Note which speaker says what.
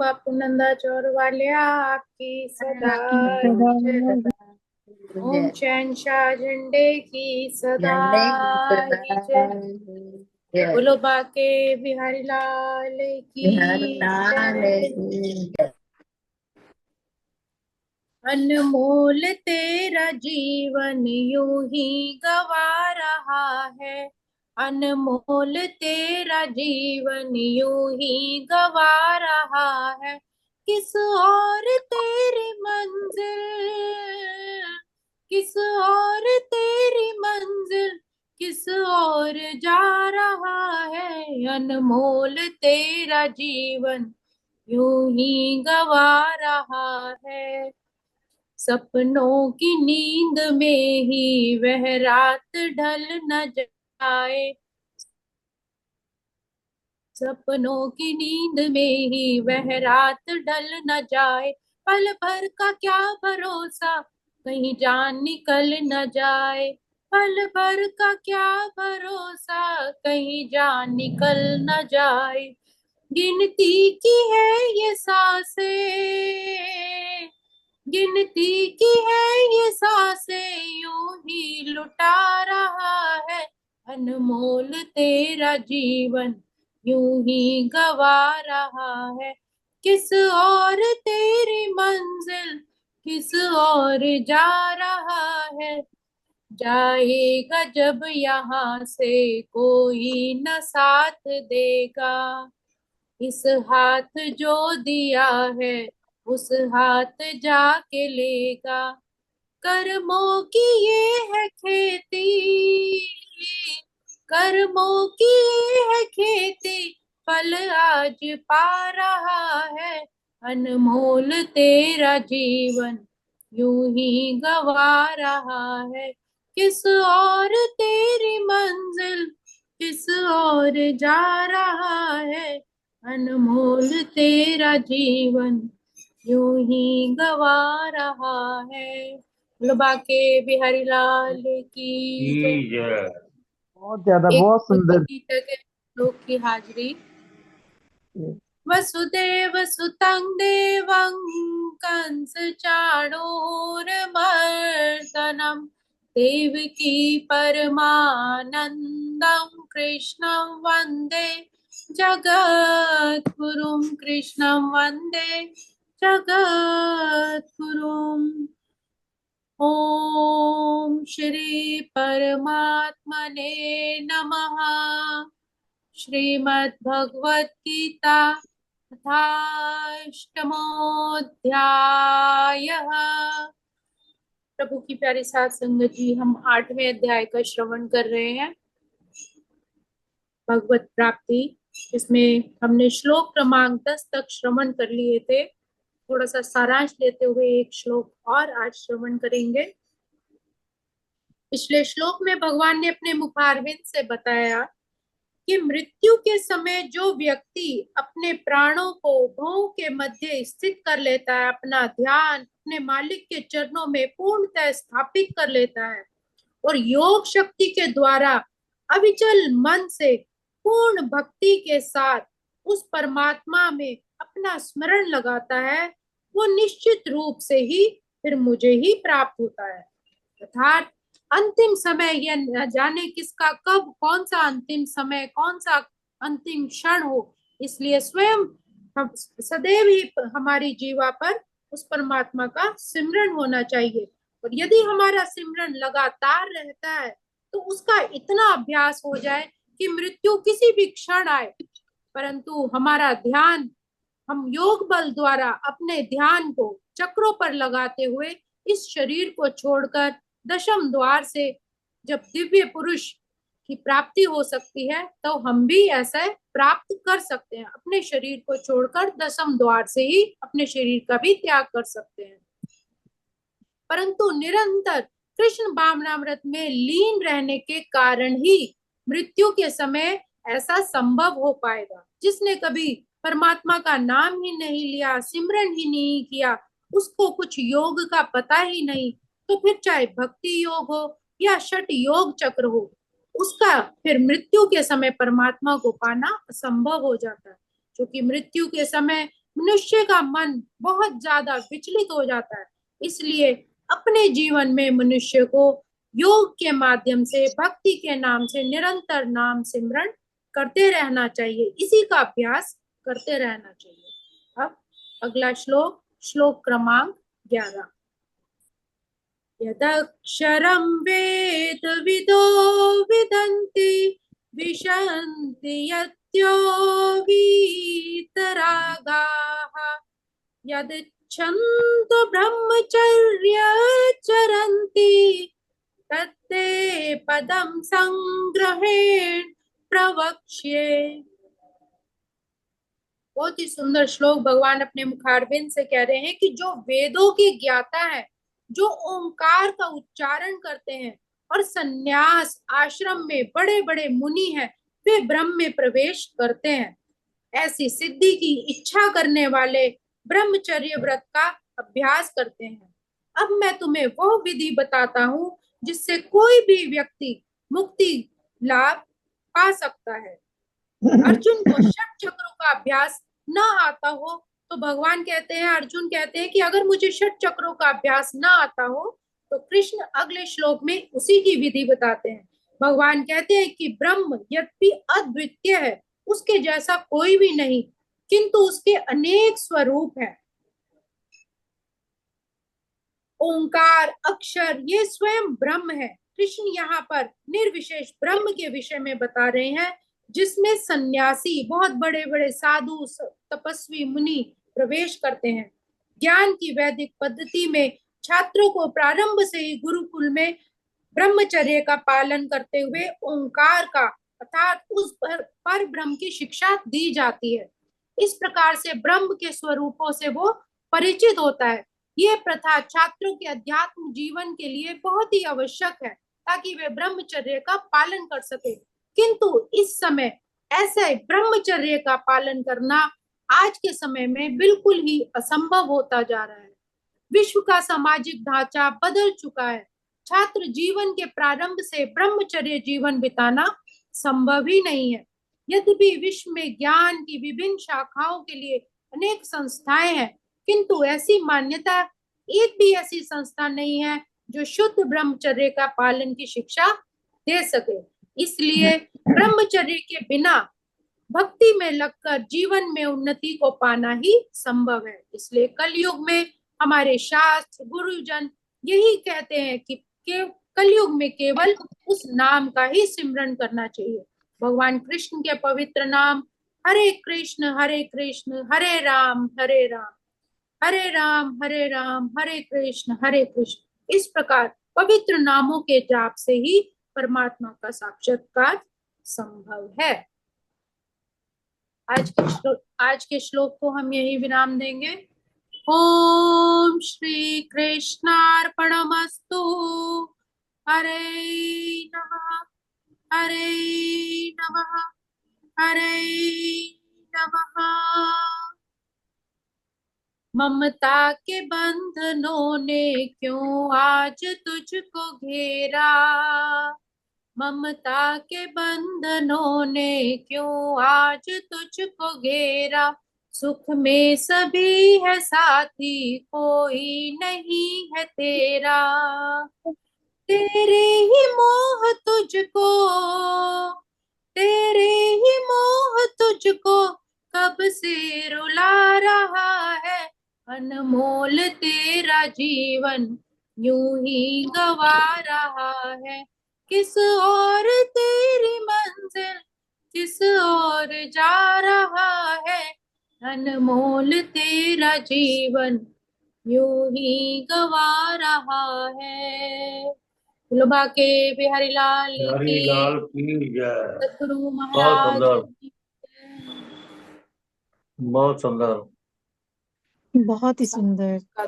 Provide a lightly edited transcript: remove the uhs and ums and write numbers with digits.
Speaker 1: बापू नंदा चौर वालिया की सदा जय। ओम शहंशाह झंडे की सदा ही जय। बोलो बाके बिहारी लाल की जय। अनमोल तेरा जीवन यूं ही गवा रहा है। अनमोल तेरा जीवन यूं ही गवा रहा है। किस और तेरी मंजिल, किस और तेरी मंजिल, किस और जा रहा है। अनमोल तेरा जीवन यूं ही गवा रहा है। सपनों की नींद में ही वह रात ढल न जाए। सपनों की नींद में ही वह रात ढल न जाए। पल भर का क्या भरोसा, कहीं जान निकल न जाए। पल भर का क्या भरोसा, कहीं जान निकल न जाए। गिनती की है ये सांसें, गिनती की है ये सांसें, यूं ही लुटा रहा है। अनमोल तेरा जीवन यूं ही गवा रहा है। किस और तेरी मंजिल, किस और जा रहा है। जाएगा जब यहाँ से कोई न साथ देगा। इस हाथ जो दिया है उस हाथ जाके लेगा। कर्मों की ये है खेती, कर्मों की ये है खेती, फल आज पा रहा है। अनमोल तेरा जीवन यूं ही गवा रहा है। किस और तेरी मंजिल, किस और जा रहा है। अनमोल तेरा जीवन यूं ही गवा रहा है। बोलो बाके बिहारी लाल की जय।
Speaker 2: जय।
Speaker 3: बहुत ज्यादा,
Speaker 1: एक
Speaker 3: बहुत
Speaker 1: भक्ति
Speaker 3: सुंदर।
Speaker 1: गीत के श्लोक की हाजिरी। वसुदेव सुतं देवं कंस चाणूरमर्दनम देवकी परमानंदं कृष्णं वंदे जगद्गुरुं। कृष्णं वंदे जगद्गुरुम्। ओम श्री परमात्मने नमः। श्रीमद् भगवत गीता अष्टमोऽध्यायः। प्रभु की प्यारी साथ संगत जी, हम 8वें अध्याय का श्रवण कर रहे हैं, भगवत प्राप्ति। इसमें हमने श्लोक क्रमांक 10 तक श्रवण कर लिए थे। थोड़ा सा सारांश लेते हुए एक श्लोक और आज श्रवण करेंगे। पिछले श्लोक में भगवान ने अपने मुखारविंद से बताया कि मृत्यु के समय जो व्यक्ति अपने प्राणों को भौं के मध्य स्थित कर लेता है, अपना ध्यान अपने मालिक के चरणों में पूर्णतः स्थापित कर लेता है और योग शक्ति के द्वारा अविचल मन से पूर्ण भक्ति के साथ उस परमात्मा में अपना स्मरण लगाता है, वो निश्चित रूप से ही फिर मुझे ही प्राप्त होता है। अर्थात अंतिम समय, यह न जाने किसका कब कौन सा अंतिम समय, कौन सा अंतिम क्षण हो, इसलिए स्वयं हम सदैव ही हमारी जीवा पर उस परमात्मा का सिमरन होना चाहिए। और यदि हमारा सिमरन लगातार रहता है तो उसका इतना अभ्यास हो जाए कि मृत्यु किसी भी क्षण आए, परंतु हमारा ध्यान, हम योग बल द्वारा अपने ध्यान को चक्रों पर लगाते हुए इस शरीर को छोड़कर दशम द्वार से जब दिव्य पुरुष की प्राप्ति हो सकती है, तो हम भी ऐसा प्राप्त कर सकते हैं। अपने शरीर को छोड़कर दशम द्वार से ही अपने शरीर का भी त्याग कर सकते हैं। परंतु निरंतर कृष्ण भावनामृत में लीन रहने के कारण ही मृत्यु के समय ऐसा संभव हो पाएगा। जिसने कभी परमात्मा का नाम ही नहीं लिया, सिमरन ही नहीं किया, उसको कुछ योग का पता ही नहीं, तो फिर चाहे भक्ति योग हो या षट योग चक्र हो, उसका फिर मृत्यु के समय परमात्मा को पाना असंभव हो जाता है। क्योंकि मृत्यु के समय मनुष्य का मन बहुत ज्यादा विचलित हो जाता है। इसलिए अपने जीवन में मनुष्य को योग के माध्यम से, भक्ति के नाम से निरंतर नाम सिमरण करते रहना चाहिए, इसी का अभ्यास करते रहना चाहिए। अब अगला श्लोक, श्लोक क्रमांक 11। यदक्षरं वेदविदो विदन्ति विशन्ति यत्यो वीतरागाः यदिच्छन्तु ब्रह्मचर्यचरन्ति तत्ते पदं संग्रहेण प्रवक्ष्ये। बहुत ही सुंदर श्लोक भगवान अपने मुखारबिंद से कह रहे हैं कि जो वेदों की ज्ञाता है, जो ओंकार का उच्चारण करते हैं और सन्यास आश्रम में बड़े बड़े मुनि हैं, वे ब्रह्म में प्रवेश करते हैं। ऐसी सिद्धि की इच्छा करने वाले ब्रह्मचर्य व्रत का अभ्यास करते हैं। अब मैं तुम्हें वो विधि बताता हूँ जिससे कोई भी व्यक्ति मुक्ति लाभ पा सकता है। अर्जुन को षट चक्रों का अभ्यास न आता हो तो भगवान कहते हैं, अर्जुन कहते हैं कि अगर मुझे षट चक्रों का अभ्यास न आता हो तो कृष्ण अगले श्लोक में उसी की विधि बताते हैं। भगवान कहते हैं कि ब्रह्म यद्यपि अद्वितीय है, उसके जैसा कोई भी नहीं, किंतु उसके अनेक स्वरूप हैं। ओंकार, अक्षर, ये स्वयं ब्रह्म है। कृष्ण यहाँ पर निर्विशेष ब्रह्म के विषय में बता रहे हैं, जिसमें सन्यासी, बहुत बड़े बड़े साधु, तपस्वी, मुनि प्रवेश करते हैं। ज्ञान की वैदिक पद्धति में छात्रों को प्रारंभ से ही गुरुकुल में ब्रह्मचर्य का पालन करते हुए ओंकार का अर्थात उस पर ब्रह्म की शिक्षा दी जाती है। इस प्रकार से ब्रह्म के स्वरूपों से वो परिचित होता है। ये प्रथा छात्रों के अध्यात्म जीवन के लिए बहुत ही आवश्यक है ताकि वे ब्रह्मचर्य का पालन कर सके। किंतु इस समय ऐसे ब्रह्मचर्य का पालन करना आज के समय में बिल्कुल ही असंभव होता जा रहा है। विश्व का सामाजिक ढांचा बदल चुका है। छात्र जीवन के प्रारंभ से ब्रह्मचर्य जीवन बिताना संभव ही नहीं है। यद्यपि विश्व में ज्ञान की विभिन्न शाखाओं के लिए अनेक संस्थाएं हैं, किंतु ऐसी मान्यता, एक भी ऐसी संस्था नहीं है जो शुद्ध ब्रह्मचर्य का पालन की शिक्षा दे सके। इसलिए ब्रह्मचर्य के बिना भक्ति में लगकर जीवन में उन्नति को पाना ही संभव है। इसलिए कलयुग में हमारे शास्त्र, गुरुजन यही कहते हैं कि कलयुग में केवल उस नाम का ही सिमरन करना चाहिए। भगवान कृष्ण के पवित्र नाम हरे कृष्ण हरे कृष्ण हरे राम हरे राम, हरे राम हरे राम, हरे कृष्ण, इस प्रकार पवित्र नामों के जाप से ही परमात्मा का साक्षात्कार संभव है। आज के श्लोक को हम यही विराम देंगे। ओम श्री कृष्णार्पणमस्तु। हरे नमः, हरे नमः, हरे नमः। ममता के बंधनों ने क्यों आज तुझको घेरा, ममता के बंधनों ने क्यों आज तुझको घेरा, सुख में सभी है साथी कोई नहीं है तेरा, तेरे ही मोह तुझको, तेरे ही मोह तुझको कब से रुला रहा है, अनमोल तेरा जीवन यूं ही गवा रहा है, किस ओर तेरी मंजिल किस ओर जा रहा है, अनमोल तेरा जीवन यूं ही गवा रहा है। बोलो बाके बिहारी लाल
Speaker 2: हरी
Speaker 1: की,
Speaker 2: लाल की जय।
Speaker 1: सद्गुरु
Speaker 2: बहुत
Speaker 1: महाराज
Speaker 2: सुंदर,
Speaker 1: की जय।
Speaker 2: बहुत सुंदर।
Speaker 3: बहुत ही सुंदर।
Speaker 1: का